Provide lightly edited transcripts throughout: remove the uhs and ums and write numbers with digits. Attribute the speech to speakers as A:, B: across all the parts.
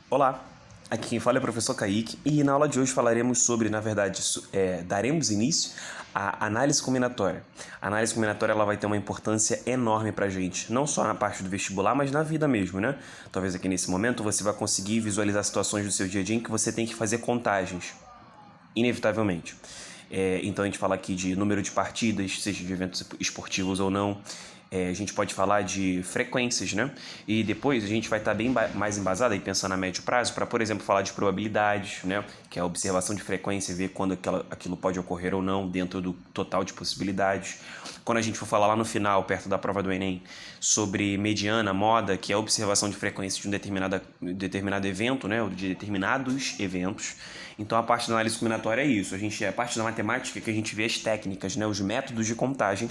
A: Olá, aqui quem fala é o professor Kaique e na aula de hoje falaremos sobre, daremos início à análise combinatória. A análise combinatória ela vai ter uma importância enorme para a gente, não só na parte do vestibular, mas na vida mesmo, né? Talvez aqui nesse momento você vai conseguir visualizar situações do seu dia a dia em que você tem que fazer contagens, inevitavelmente. Então a gente fala aqui de número de partidas, seja de eventos esportivos ou não. A gente pode falar de frequências, né? E depois a gente vai estar bem mais embasado aí pensando a médio prazo para, por exemplo, falar de probabilidades, né? Que é a observação de frequência e ver quando aquilo pode ocorrer ou não dentro do total de possibilidades. Quando a gente for falar lá no final, perto da prova do Enem, sobre mediana, moda, que é a observação de frequência de um determinado evento, né? Ou de determinados eventos. Então a parte da análise combinatória é isso. A parte da matemática que a gente vê as técnicas, né? Os métodos de contagem.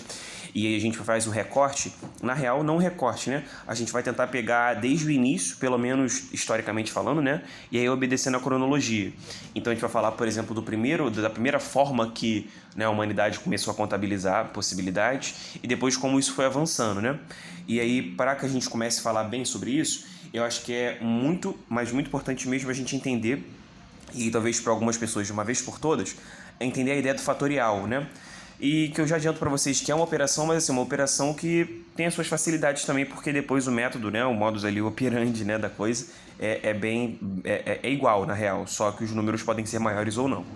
A: E aí a gente faz um recorte. Na real, não um recorte, né? A gente vai tentar pegar desde o início, pelo menos historicamente falando, né? E aí obedecendo a cronologia. Então a gente vai falar, por exemplo, da primeira forma que, né, a humanidade começou a contabilizar possibilidades e depois como isso foi avançando, né? E aí, para que a gente comece a falar bem sobre isso, eu acho que é muito, mas muito importante mesmo a gente entender, e talvez para algumas pessoas de uma vez por todas, é entender a ideia do fatorial, né? E que eu já adianto para vocês que é uma operação, mas assim, uma operação que tem as suas facilidades também, porque depois o método, né, o modus ali operandi, né, da coisa, é igual, na real, só que os números podem ser maiores ou não.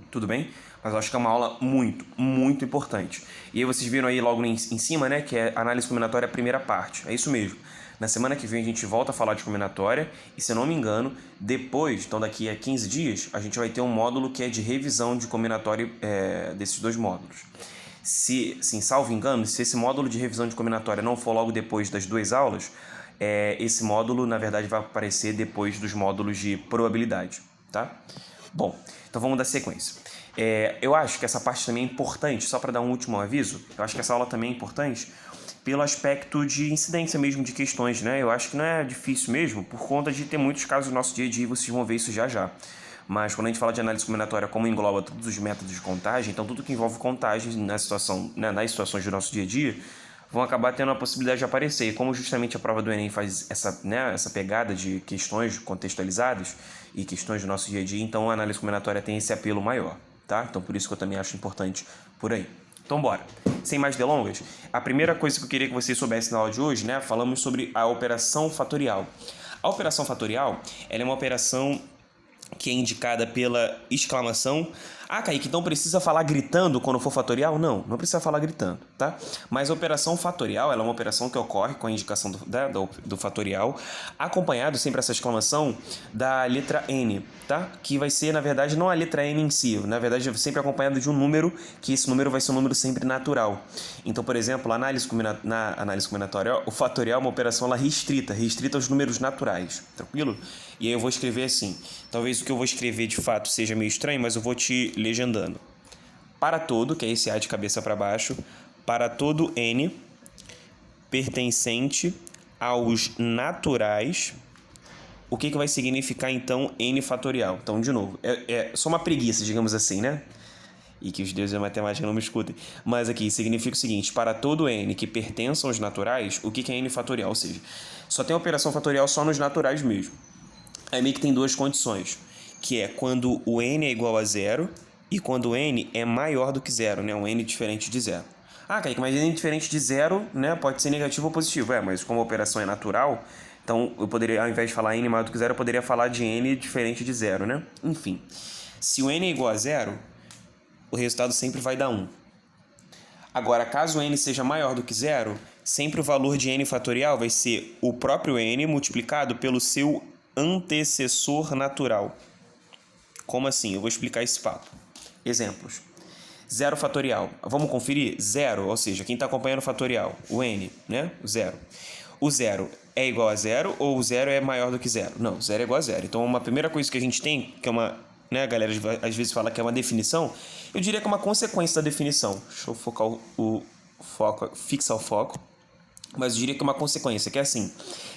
A: Tudo bem? Mas eu acho que é uma aula muito, muito importante. E aí vocês viram aí logo em cima, né, que é análise combinatória, a primeira parte. É isso mesmo. Na semana que vem a gente volta a falar de combinatória e, se eu não me engano, depois, então daqui a 15 dias, a gente vai ter um módulo que é de revisão de combinatória desses dois módulos. Sim, salvo engano, se esse módulo de revisão de combinatória não for logo depois das duas aulas, esse módulo, na verdade, vai aparecer depois dos módulos de probabilidade, tá? Bom, então vamos dar sequência. Eu acho que essa parte também é importante, só para dar um último aviso, eu acho que essa aula também é importante pelo aspecto de incidência mesmo de questões, né? Eu acho que não é difícil mesmo, por conta de ter muitos casos no nosso dia a dia e vocês vão ver isso já já. Mas quando a gente fala de análise combinatória, como engloba todos os métodos de contagem, então tudo que envolve contagem nas situações do nosso dia a dia, vão acabar tendo a possibilidade de aparecer. E como justamente a prova do Enem faz essa pegada de questões contextualizadas e questões do nosso dia a dia, então a análise combinatória tem esse apelo maior, tá? Então por isso que eu também acho importante por aí. Então bora. Sem mais delongas, a primeira coisa que eu queria que vocês soubessem na aula de hoje, né, falamos sobre a operação fatorial. A operação fatorial, ela é uma operação que é indicada pela exclamação. Ah, Kaique, então precisa falar gritando quando for fatorial? Não, não precisa falar gritando, tá? Mas a operação fatorial, ela é uma operação que ocorre com a indicação do fatorial, acompanhado sempre essa exclamação da letra N, tá? Que vai ser, na verdade, não a letra N em si, na verdade, sempre acompanhado de um número, que esse número vai ser um número sempre natural. Então, por exemplo, na análise combinatória, o fatorial é uma operação ela restrita aos números naturais, tranquilo? E aí eu vou escrever assim. Talvez o que eu vou escrever de fato seja meio estranho, mas eu vou te legendando. Para todo, que é esse A de cabeça para baixo, para todo N pertencente aos naturais, o que vai significar então N fatorial? Então, de novo, é só uma preguiça, digamos assim, né? E que os deuses da matemática não me escutem. Mas aqui significa o seguinte: para todo N que pertença aos naturais, o que é N fatorial? Ou seja, só tem operação fatorial só nos naturais mesmo. Aí meio que tem duas condições, que é quando o n é igual a zero e quando o n é maior do que zero, né? Um n diferente de zero. Ah, Kaique, mas n diferente de zero, né? Pode ser negativo ou positivo. Mas como a operação é natural, então eu poderia, ao invés de falar n maior do que zero, eu poderia falar de n diferente de zero, né? Enfim, se o n é igual a zero, o resultado sempre vai dar 1. Agora, caso n seja maior do que zero, sempre o valor de n fatorial vai ser o próprio n multiplicado pelo seu antecessor natural. Como assim? Eu vou explicar esse papo. Exemplos. Zero fatorial. Vamos conferir? Zero, ou seja, quem está acompanhando o fatorial? O n, né? O zero. O zero é igual a zero ou o zero é maior do que zero? Não, zero é igual a zero. Então, uma primeira coisa que a gente tem, que é uma... né, a galera às vezes fala que é uma definição, eu diria que é uma consequência da definição. Deixa eu focar o foco, fixar o foco. Mas eu diria que é uma consequência, que é assim.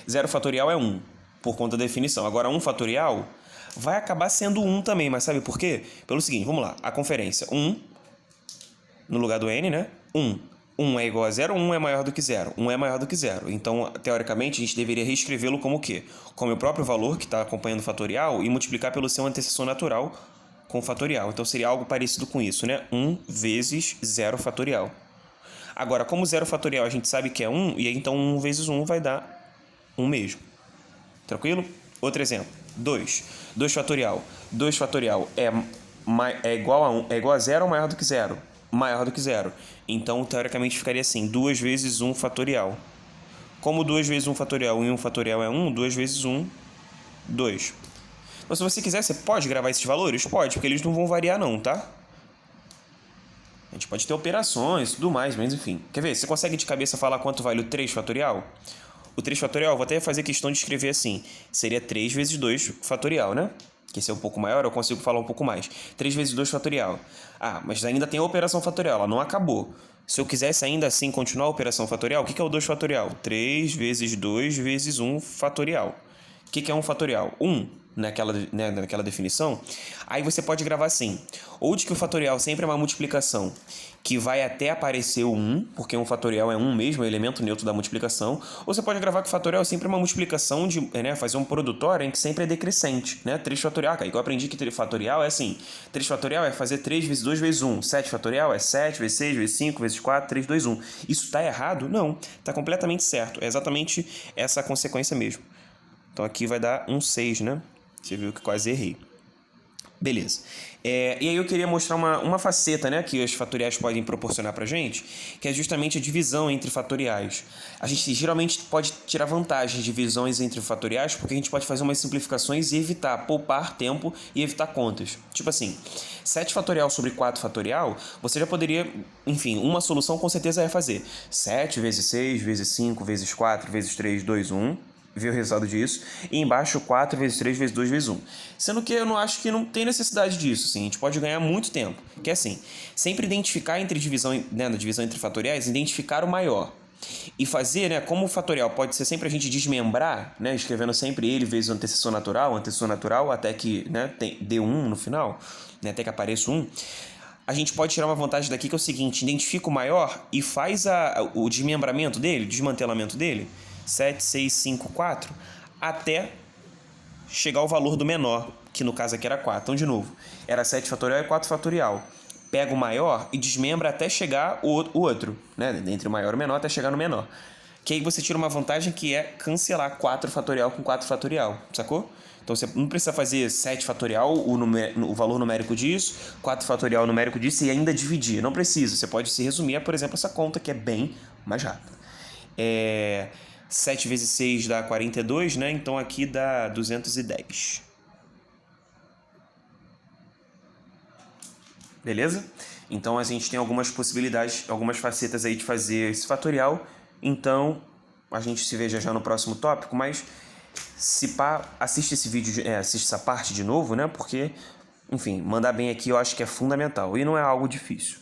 A: Zero fatorial é 1, por conta da definição. Agora, 1 fatorial vai acabar sendo 1 também, mas sabe por quê? Pelo seguinte, vamos lá. A conferência, 1 no lugar do n, né? 1. 1 é igual a 0, 1 é maior do que 0. 1 é maior do que 0. Então, teoricamente, a gente deveria reescrevê-lo como o quê? Como o próprio valor que está acompanhando o fatorial e multiplicar pelo seu antecessor natural com o fatorial. Então, seria algo parecido com isso, né? 1 vezes 0 fatorial. Agora, como 0 fatorial a gente sabe que é 1, e aí então 1 vezes 1 vai dar 1 mesmo. Tranquilo? Outro exemplo. 2. 2 fatorial. 2 fatorial é igual a 1, é igual a 0 ou maior do que 0? Maior do que 0. Então, teoricamente, ficaria assim, 2 vezes 1 fatorial. Como 2 vezes 1 fatorial e 1 fatorial é 1, 2 vezes 1, 2. Então, se você quiser, você pode gravar esses valores? Pode, porque eles não vão variar não, tá? A gente pode ter operações e tudo mais, mas enfim. Quer ver? Você consegue de cabeça falar quanto vale o 3 fatorial? O 3 fatorial, vou até fazer questão de escrever assim. Seria 3 vezes 2 fatorial, né? Que esse é um pouco maior, eu consigo falar um pouco mais. 3 vezes 2 fatorial. Ah, mas ainda tem a operação fatorial, ela não acabou. Se eu quisesse ainda assim continuar a operação fatorial, o que é o 2 fatorial? 3 vezes 2 vezes 1 fatorial. O que é 1 fatorial? 1, naquela definição. Aí você pode gravar assim. Ou de que o fatorial sempre é uma multiplicação que vai até aparecer o 1, porque 1 fatorial é 1 mesmo, é o elemento neutro da multiplicação. Ou você pode gravar que o fatorial é sempre uma multiplicação de, fazer um produtório em que sempre é decrescente, né? 3 fatorial, que eu aprendi que 3 fatorial é assim. 3 fatorial é fazer 3 vezes 2 vezes 1. 7 fatorial é 7 vezes 6 vezes 5 vezes 4, 3, 2, 1. Isso está errado? Não. Está completamente certo. É exatamente essa a consequência mesmo. Então aqui vai dar um 6, né? Você viu que quase errei. Beleza. E aí eu queria mostrar uma faceta, né, que os fatoriais podem proporcionar pra gente, que é justamente a divisão entre fatoriais. A gente geralmente pode tirar vantagem de divisões entre fatoriais porque a gente pode fazer umas simplificações e evitar, poupar tempo e evitar contas. Tipo assim, 7 fatorial sobre 4 fatorial, você já poderia, enfim, uma solução com certeza é fazer 7 vezes 6 vezes 5 vezes 4 vezes 3, 2, 1... ver o resultado disso, e embaixo 4 vezes 3 vezes 2 vezes 1. Sendo que eu não acho que não tem necessidade disso, assim, a gente pode ganhar muito tempo. Que é assim, sempre identificar entre divisão, né, na divisão entre fatoriais, identificar o maior. E fazer, né, como o fatorial pode ser sempre a gente desmembrar, né, escrevendo sempre ele vezes o antecessor natural, até que, né, dê 1 no final, né, até que apareça 1. A gente pode tirar uma vantagem daqui que é o seguinte, identifica o maior e faz o desmembramento dele, desmantelamento dele, 7, 6, 5, 4, até chegar ao valor do menor, que no caso aqui era 4. Então, de novo, era 7 fatorial e 4 fatorial. Pega o maior e desmembra até chegar o outro, né? Entre o maior e o menor até chegar no menor. Que aí você tira uma vantagem que é cancelar 4 fatorial com 4 fatorial, sacou? Então você não precisa fazer 7 fatorial, o valor numérico disso, 4 fatorial numérico disso e ainda dividir. Não precisa, você pode se resumir a, por exemplo, essa conta que é bem mais rápida. 7 vezes 6 dá 42, né? Então aqui dá 210. Beleza? Então a gente tem algumas possibilidades, algumas facetas aí de fazer esse fatorial. Então a gente se vê já no próximo tópico, mas se pá, assiste esse vídeo, assiste essa parte de novo, né? Porque, enfim, mandar bem aqui eu acho que é fundamental e não é algo difícil.